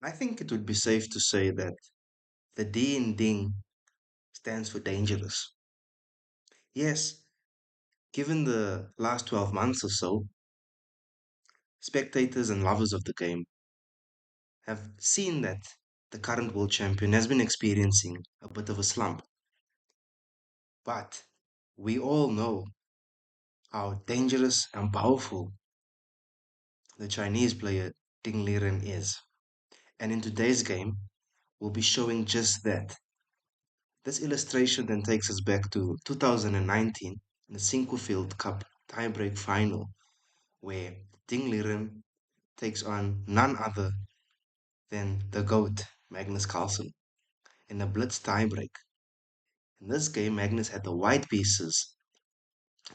I think it would be safe to say that the D in Ding stands for dangerous. Yes, given the last 12 months or so, spectators and lovers of the game have seen that the current world champion has been experiencing a bit of a slump. But we all know how dangerous and powerful the Chinese player Ding Liren is. And in today's game, we'll be showing just that. This illustration then takes us back to 2019 in the Sinquefield Cup tiebreak final, where Ding Liren takes on none other than the GOAT, Magnus Carlsen, in a blitz tiebreak. In this game, Magnus had the white pieces,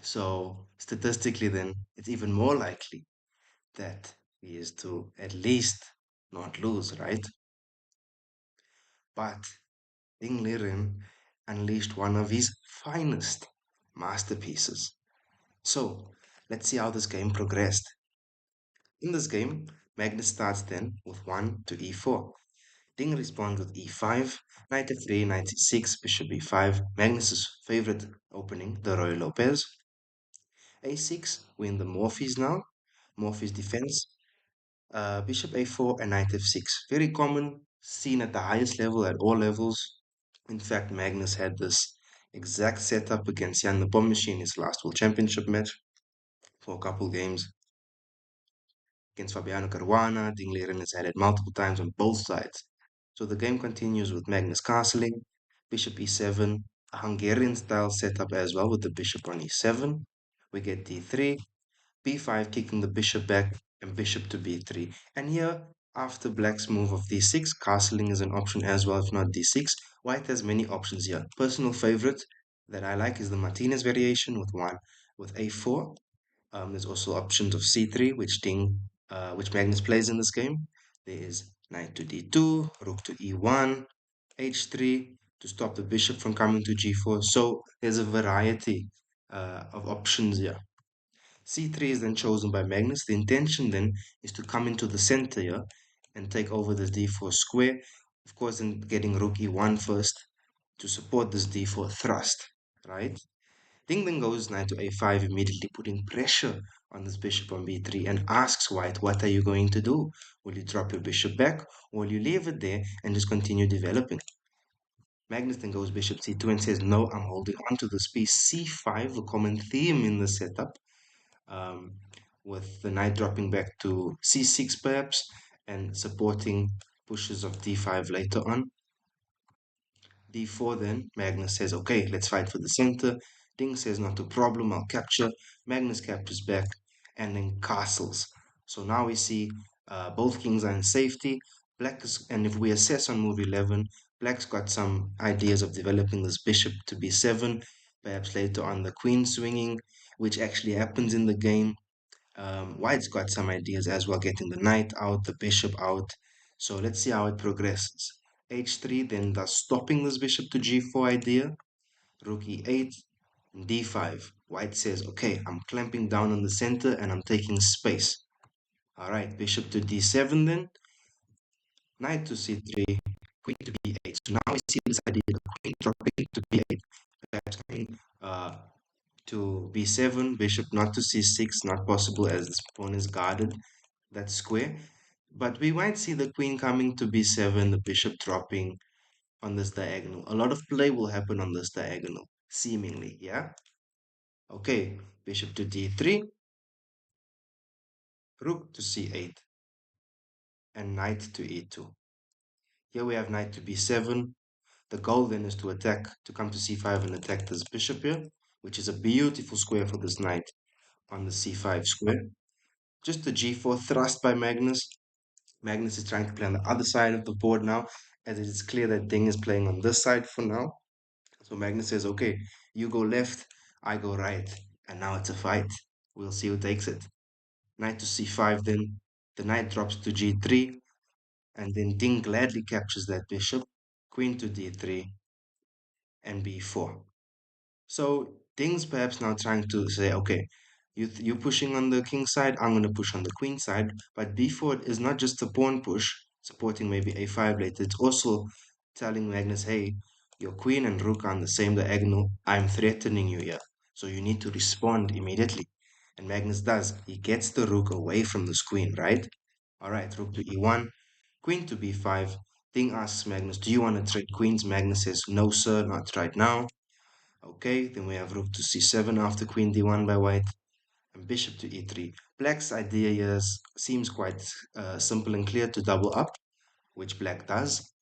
so statistically, then it's even more likely that he is to at least not lose, right? But Ding Liren unleashed one of his finest masterpieces. So let's see how this game progressed. In this game, Magnus starts then with 1 to e4. Ding responds with e5, knight f3, knight c6, bishop e5, Magnus's favorite opening, the Roy Lopez. a6, we're in the Morphe's now, Morphe's defense. Bishop a4 and knight f6. Very common, seen at the highest level, at all levels. In fact, Magnus had this exact setup against Jan Nepomniachtchi in his last World Championship match for a couple games. Against Fabiano Caruana, Ding Liren has had it multiple times on both sides. So the game continues with Magnus castling, bishop e7, a Hungarian style setup as well with the bishop on e7. We get d3, b5 kicking the bishop back and bishop to b3. And here, after black's move of d6, castling is an option as well, if not d6. White has many options here. Personal favorite that I like is the Martinez variation with a4. There's also options of c3, which Magnus plays in this game. There is knight to d2, rook to e1, h3 to stop the bishop from coming to g4. So there's a variety of options here. C3 is then chosen by Magnus. The intention then is to come into the center here and take over this d4 square. Of course, then getting rook e1 first to support this d4 thrust, right? Ding then goes knight to a5, immediately putting pressure on this bishop on b3 and asks white, what are you going to do? Will you drop your bishop back or will you leave it there and just continue developing? Magnus then goes bishop c2 and says, no, I'm holding on to this piece. c5, a common theme in the setup, um, with the knight dropping back to c6 perhaps and supporting pushes of d5 later on. d4 then, Magnus says, okay, let's fight for the center. Ding says, not a problem, I'll capture. Magnus captures back and then castles. So now we see both kings are in safety. And if we assess on move 11, Black's got some ideas of developing this bishop to b7, perhaps later on the queen swinging, which actually happens in the game. White's got some ideas as well, getting the knight out, the bishop out. So let's see how it progresses. h3, then thus stopping this bishop to g4 idea. Rook e8, d5. White says, okay, I'm clamping down on the center and I'm taking space. All right, bishop to d7 then. Knight to c3, queen to b8. So now we see this idea of queen dropping to b8, perhaps coming to b7, bishop not to c6, not possible as this pawn is guarded, that square. But we might see the queen coming to b7, the bishop dropping on this diagonal. A lot of play will happen on this diagonal, seemingly, yeah? Okay, bishop to d3, rook to c8, and knight to e2. Here we have knight to b7. The goal then is to attack, to come to c5 and attack this bishop here, which is a beautiful square for this knight on the c5 square. Just the g4 thrust by Magnus. Magnus is trying to play on the other side of the board now, as it is clear that Ding is playing on this side for now. So Magnus says, okay, you go left, I go right. And now it's a fight. We'll see who takes it. Knight to c5 then. The knight drops to g3, and then Ding gladly captures that bishop. Queen to d3 and b4. So Ding's perhaps now trying to say, okay, you pushing on the king side, I'm going to push on the queen side. But b4 is not just a pawn push, supporting maybe a5 later. It's also telling Magnus, hey, your queen and rook are on the same diagonal. I'm threatening you here. So you need to respond immediately. And Magnus does. He gets the rook away from the queen, right? All right, rook to e1, queen to b5. Thing asks Magnus, do you want to trade queens? Magnus says, no, sir, not right now. Okay, then we have rook to c7 after queen d1 by white, and bishop to e3. Black's idea here seems quite simple and clear to double up, which black does.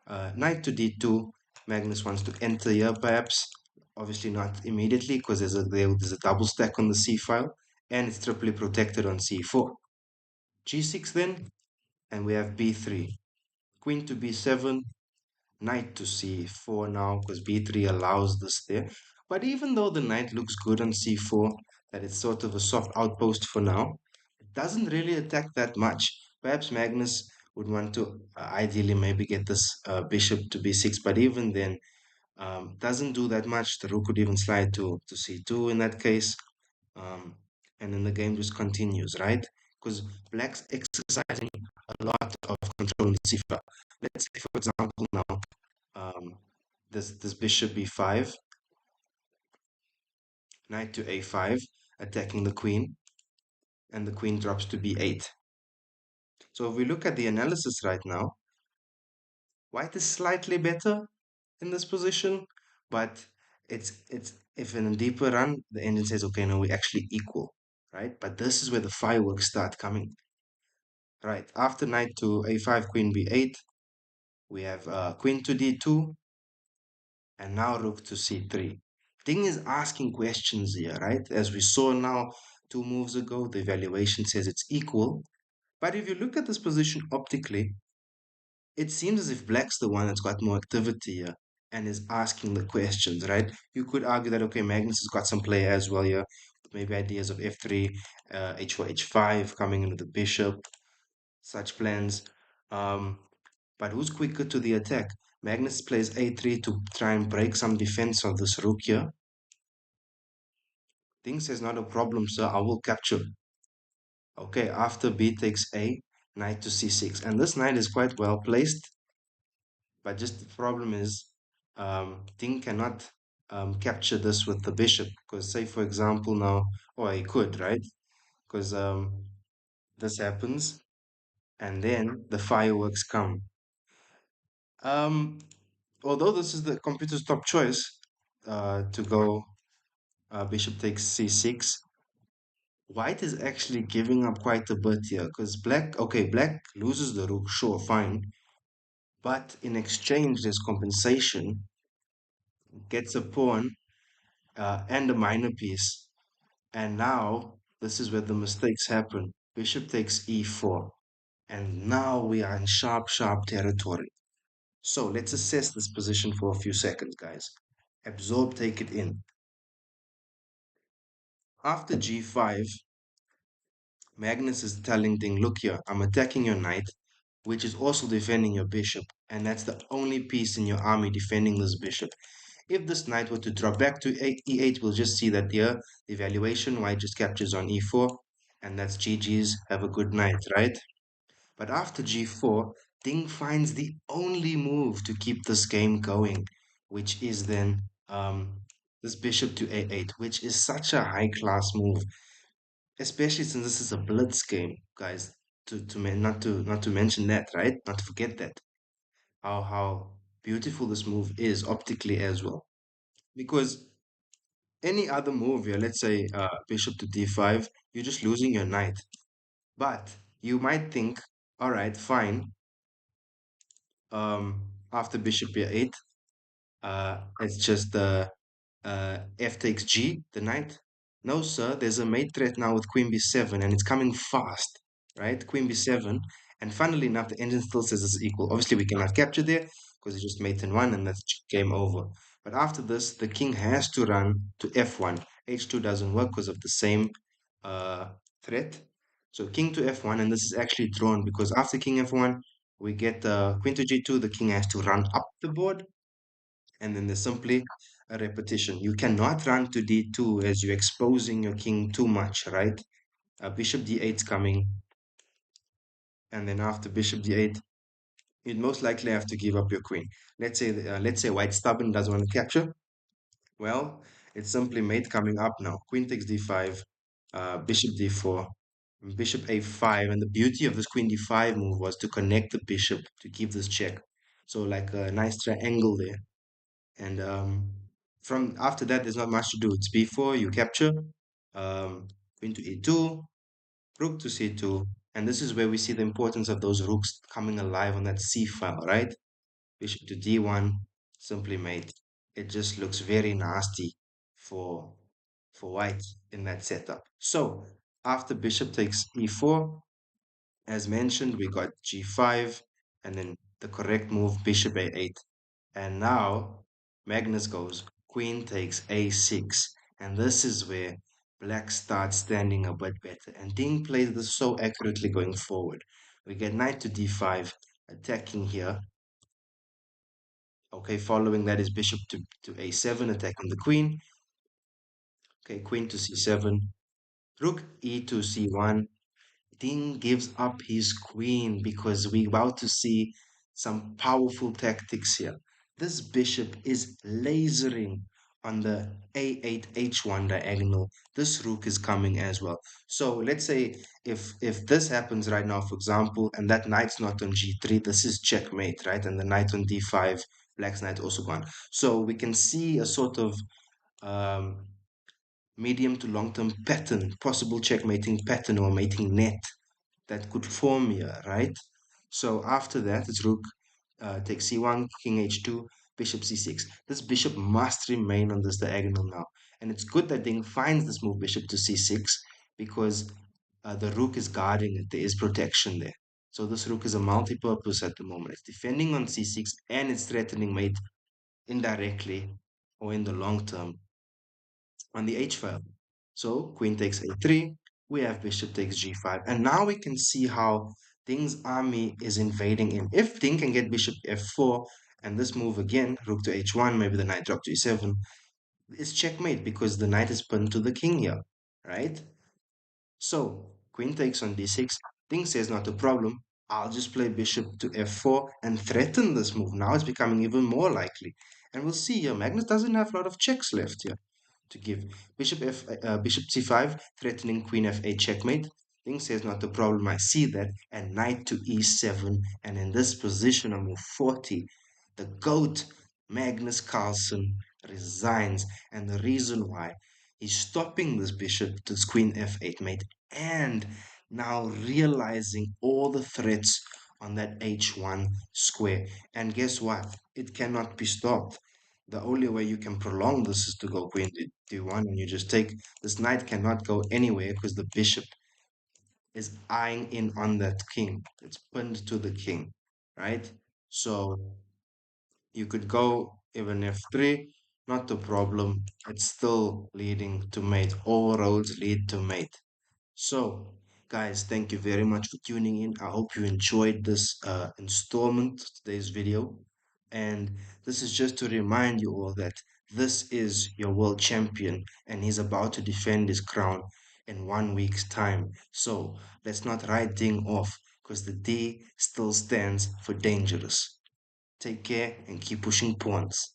Knight to d2. Magnus wants to enter here, perhaps. Obviously not immediately, because there's a double stack on the c file, and it's triply protected on c4. g6 then, and we have b3. Queen to b7, knight to c4 now, because b3 allows this there. But even though the knight looks good on c4, that it's sort of a soft outpost for now, it doesn't really attack that much. Perhaps Magnus would want to ideally maybe get this bishop to b6, but even then, doesn't do that much. The rook could even slide to c2 in that case. Um, and then the game just continues, right? Because black's exercising a lot of control on the c file. Let's say, for example, now um, this bishop b5, knight to a5, attacking the queen, and the queen drops to b8. So if we look at the analysis right now, white is slightly better in this position, but it's if in a deeper run, the engine says, okay, no, we're actually equal, right? But this is where the fireworks start coming. Right, after knight to a5, queen b8, we have queen to d2, and now rook to c3. Thing is asking questions here, right? As we saw now 2 moves ago, the evaluation says it's equal. But if you look at this position optically, it seems as if black's the one that's got more activity here and is asking the questions, right? You could argue that, okay, Magnus has got some play as well here, maybe ideas of f3, h4, h5, coming into the bishop, such plans. Um, but who's quicker to the attack? Magnus plays a3 to try and break some defense of this rook here. Thing says not a problem, sir. I will capture. Okay, after b takes a, knight to c6. And this knight is quite well placed, but just the problem is Ting cannot capture this with the bishop. Because say, for example, now, or he could, right? Because this happens, and then the fireworks come. Um, Although this is the computer's top choice to go bishop takes c6, white is actually giving up quite a bit here because black, okay, black loses the rook, sure, fine, but in exchange, there's compensation, gets a pawn and a minor piece, and now this is where the mistakes happen. Bishop takes e4, and now we are in sharp, sharp territory. So let's assess this position for a few seconds, guys. Absorb, take it in. After g5, Magnus is telling Ding, look here, I'm attacking your knight, which is also defending your bishop, and that's the only piece in your army defending this bishop. If this knight were to drop back to e8, we'll just see that here, the evaluation, white just captures on e4, and that's GG's, have a good night, right? But after g4, Ding finds the only move to keep this game going, which is then this bishop to a8, which is such a high-class move, especially since this is a blitz game, guys. Not to mention that, right? Not to forget that how beautiful this move is optically as well. Because any other move here, let's say bishop to d5, you're just losing your knight. But you might think, all right, fine. After bishop e8, it's just f takes g, the knight. No, sir, there's a mate threat now with queen b7, and it's coming fast, right? Queen b7, and funnily enough, the engine still says it's equal. Obviously, we cannot capture there because it's just mate in one, and that's game over. But after this, the king has to run to f1. h2 doesn't work because of the same uh, threat. So king to f1, and this is actually drawn because after king f1, we get queen to g2. The king has to run up the board, and then there's simply a repetition. You cannot run to d2 as you're exposing your king too much, right? Bishop d8 is coming, And then after bishop d8, you'd most likely have to give up your queen. Let's say white stubborn doesn't want to capture. Well, it's simply mate coming up now. Queen takes d5, bishop d4, bishop a5. And the beauty of this queen d5 move was to connect the bishop to keep this check. So like a nice triangle there. And from after that, there's not much to do. It's b4, you capture, queen to e2, rook to c2. And this is where we see the importance of those rooks coming alive on that c file, right? Bishop to d1, simply mate. It just looks very nasty for white in that setup. So after bishop takes e4, as mentioned, we got g5, and then the correct move, bishop a8. And now Magnus goes, queen takes a6. And this is where black starts standing a bit better. And Ding plays this so accurately going forward. We get knight to d5, attacking here. Okay, following that is bishop to a7, attacking the queen. Okay, queen to c7, rook e to c1. Ding gives up his queen because we're about to see some powerful tactics here. This bishop is lasering on the a8 h1 diagonal. This rook is coming as well. So let's say if this happens right now, for example, and that knight's not on g3, this is checkmate, right? And the knight on d5, black's knight also gone. So we can see a sort of um, medium to long term pattern, possible checkmating pattern or mating net that could form here, right? So after that, it's rook takes c1, king h2, bishop c6. This bishop must remain on this diagonal now. And it's good that Ding finds this move, bishop to c6, because the rook is guarding it. There is protection there. So this rook is a multi-purpose at the moment. It's defending on c6 and it's threatening mate indirectly or in the long term on the h file. So queen takes a3, we have bishop takes g5, and now we can see how Ding's army is invading in. If Ding can get bishop f4 and this move again, rook to h1, maybe the knight drop to e7, it's checkmate because the knight is pinned to the king here, right? So queen takes on d6. Ding says not a problem. I'll just play bishop to f4 and threaten this move. Now it's becoming even more likely. And we'll see here, Magnus doesn't have a lot of checks left here to give. Bishop c5, threatening queen f8 checkmate. Ding says not a problem. I see that. And knight to e7. And in this position on move 40, the GOAT, Magnus Carlsen, resigns. And the reason why he's stopping this bishop to queen f8 mate and now realizing all the threats on that h1 square. And guess what? It cannot be stopped. The only way you can prolong this is to go queen d1 and you just take. This knight cannot go anywhere because the bishop is eyeing in on that king. It's pinned to the king, right? So you could go even f3, not a problem. It's still leading to mate. All roads lead to mate. So, guys, thank you very much for tuning in. I hope you enjoyed this installment, today's video. And this is just to remind you all that this is your world champion and he's about to defend his crown in 1 week's time. So, let's not write Ding off because the D still stands for dangerous. Take care and keep pushing pawns.